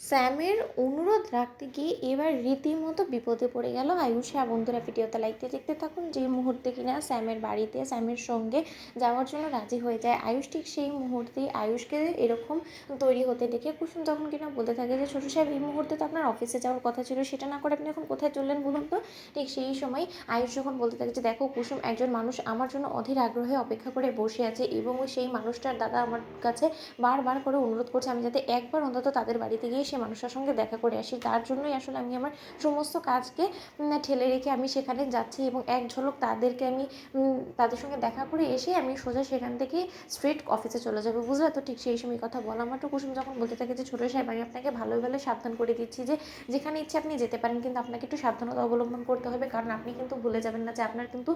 স্যামের অনুরোধ রাখতে গিয়ে এবার রীতিমতো বিপদে পড়ে গেল আয়ুষ। হ্যাঁ বন্ধুরা, ভিডিওতে লাইকতে দেখতে থাকুন। যে মুহূর্তে কিনা স্যামের বাড়িতে স্যামের সঙ্গে যাওয়ার জন্য রাজি হয়ে যায় আয়ুষ, ঠিক সেই মুহূর্তেই আয়ুষকে এরকম তৈরি হতে দেখে কুসুম তখন কিনা বলতে থাকে যে ছোটো সাহেব, এই মুহূর্তে তো আপনার অফিসে যাওয়ার কথা ছিল, সেটা না করে আপনি এখন কোথায় চললেন বলুন তো। ঠিক সেই সময় আয়ুষ যখন বলতে থাকে যে দেখো কুসুম, একজন মানুষ আমার জন্য অধীর আগ্রহে অপেক্ষা করে বসে আছে এবং সেই মানুষটার দাদা আমার কাছে বারবার করে অনুরোধ করছে আমি যাতে একবার অন্তত তাদের বাড়িতে গিয়ে সে মানুষটার সঙ্গে দেখা করে আসি। তার জন্যই আসলে আমি আমার সমস্ত কাজকে ঠেলে রেখে আমি সেখানে যাচ্ছি এবং এক ঝলক তাদেরকে আমি তাদের সঙ্গে দেখা করে এসে আমি সোজা সেখান থেকে স্ট্রেট অফিসে চলে যাবো, বুঝলে তো। ঠিক সেই সময় কথা বলা মাত্র কুসুম যখন বলতে থাকে যে ছোটো সাহেব, আমি আপনাকে ভালোই ভালো সাবধান করে দিচ্ছি যে যেখানে ইচ্ছে আপনি যেতে পারেন, কিন্তু আপনাকে একটু সাবধানতা অবলম্বন করতে হবে, কারণ আপনি কিন্তু ভুলে যাবেন না যে আপনার কিন্তু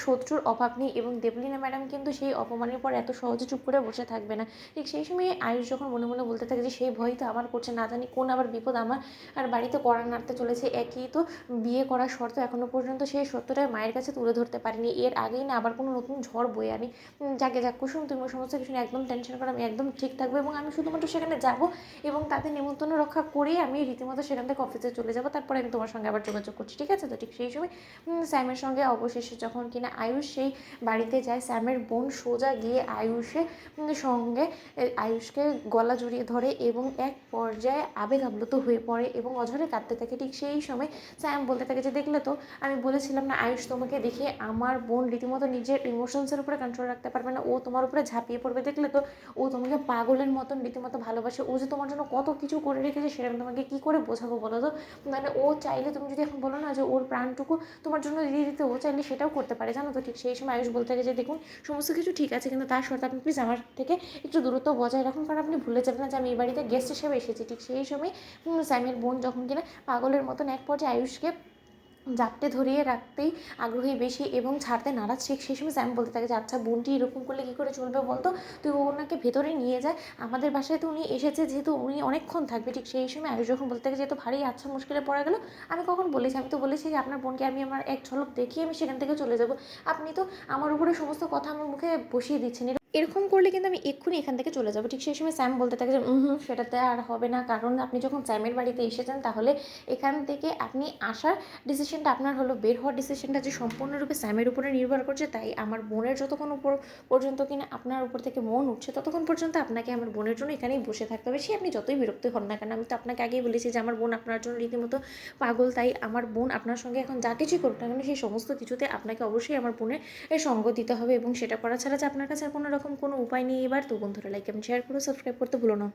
শত্রুর অভাব নেই এবং দেবলীনা ম্যাডাম কিন্তু সেই অপমানের পর এত সহজে চুপ করে বসে থাকবে না। ঠিক সেই সময় আয়ুষ যখন মনে মনে বলতে থাকে যে সেই ভয় তো আমার করছে, না জানি কোন আবার বিপদ আমার আর বাড়িতে কড়া নাড়তে চলেছে। একই তো বিয়ে করার শর্ত, এখনও পর্যন্ত সেই সত্যটা মায়ের কাছে তুলে ধরতে পারিনি, এর আগেই না আবার কোনো নতুন ঝড় বয়ে আনি। যাকে যাক কুসুম, তুমি সমস্ত কিছু নিয়ে একদম টেনশন করো, আমি একদম ঠিক থাকবো এবং আমি শুধুমাত্র সেখানে যাব এবং তাদের নিমন্ত্রণ রক্ষা করেই আমি রীতিমতো সেখান থেকে অফিসে চলে যাব, তারপরে আমি তোমার সঙ্গে আবার যোগাযোগ করছি, ঠিক আছে তো। ঠিক সেই সময় স্যামের সঙ্গে অবশেষে যখন কিনা আয়ুষ সেই বাড়িতে যায়, স্যামের বোন সোজা গিয়ে আয়ুষের সঙ্গে আয়ুষকে গলা জড়িয়ে ধরে এবং এক পর্যায়ে আবেগ আপ্লুত হয়ে পড়ে এবং অঝরে কাঁদতে থাকে। ঠিক সেই সময় স্যাম বলতে থাকে যে দেখলে তো, আমি বলেছিলাম না আয়ুষ, তোমাকে দেখে আমার বোন রীতিমতো নিজের ইমোশনসের উপরে কন্ট্রোল রাখতে পারবে না, ও তোমার উপরে ঝাঁপিয়ে পড়বে, দেখলে তো ও তোমাকে পাগলের মতন রীতিমতো ভালোবাসে, ও যে তোমার জন্য কত কিছু করে রেখেছে সেটা আমি তোমাকে কী করে বোঝাবো বলো তো। মানে ও চাইলে, তুমি যদি এখন বলো না যে ওর প্রাণটুকু তোমার জন্য দিয়ে দিতে, ও চাইলে সেটাও করতে পারে, জানো তো। ঠিক সেই সময় আয়ুষ বলতে থাকে যে দেখুন, সমস্ত কিছু ঠিক আছে, কিন্তু তার শর্তে আপনি প্লিজ আমার থেকে একটু দূরত্ব বজায় রাখুন, কারণ আপনি ভুলে যাবেন না যে আমি এই বাড়িতে গেস্ট হিসেবে এসেছি। ঠিক সেই সময় স্যামের বোন যখন কিনা পাগলের মতন এক পর্যায়ে আয়ুষকে জাপটে ধরিয়ে রাখতেই আগ্রহী বেশি এবং ছাড়তে নারাজ। ঠিক সেই সময় স্যাম বলতে থাকে যে আচ্ছা বোনটি এরকম করলে কী করে চলবে বলতো, তুই ওনাকে ভেতরে নিয়ে যায়, আমাদের বাসায় তো উনি এসেছে, যেহেতু উনি অনেকক্ষণ থাকবে। ঠিক সেই সময় আয়ুষ যখন বলতে থাকে যেহেতু ভারী আচ্ছা মুশকিলে পড়া গেল, আমি কখন বলেছি, আমি তো বলেছি যে আপনার বোনকে আমি আমার এক ঝলক দেখিয়ে আমি সেখান থেকে চলে যাব, আপনি তো আমার উপরে সমস্ত কথা আমার মুখে বসিয়ে দিচ্ছেন, এরকম করলে কিন্তু আমি এক্ষুনি এখান থেকে চলে যাবো। ঠিক সেই সময় স্যাম বলতে থাকে যে সেটাতে আর হবে না, কারণ আপনি যখন স্যামের বাড়িতে এসেছেন তাহলে এখান থেকে আপনি আসার ডিসিশনটা আপনার হলো, বের হওয়ার ডিসিশনটা যে সম্পূর্ণরূপে স্যামের উপরে নির্ভর করছে। তাই আমার বোনের যতক্ষণ উপর পর্যন্ত কিনা আপনার উপর থেকে মন উঠছে, ততক্ষণ পর্যন্ত আপনাকে আমার বোনের জন্য এখানেই বসে থাকতে হবে, সে আপনি যতই বিরক্ত হন না কেন। আমি তো আপনাকে আগেই বলেছি যে আমার বোন আপনার জন্য রীতিমতো পাগল, তাই আমার বোন আপনার সঙ্গে এখন যা কিছুই করুক না কেন, সেই সমস্ত কিছুতে আপনাকে অবশ্যই আমার বোনের সঙ্গ দিতে হবে এবং সেটা করা ছাড়া যে আপনার কাছে আর কোনো রকম কোনো উপায় নেই। এবার তো বন্ধুরা, লাইক এবং শেয়ার করে সাবস্ক্রাইব করতে ভুলো না।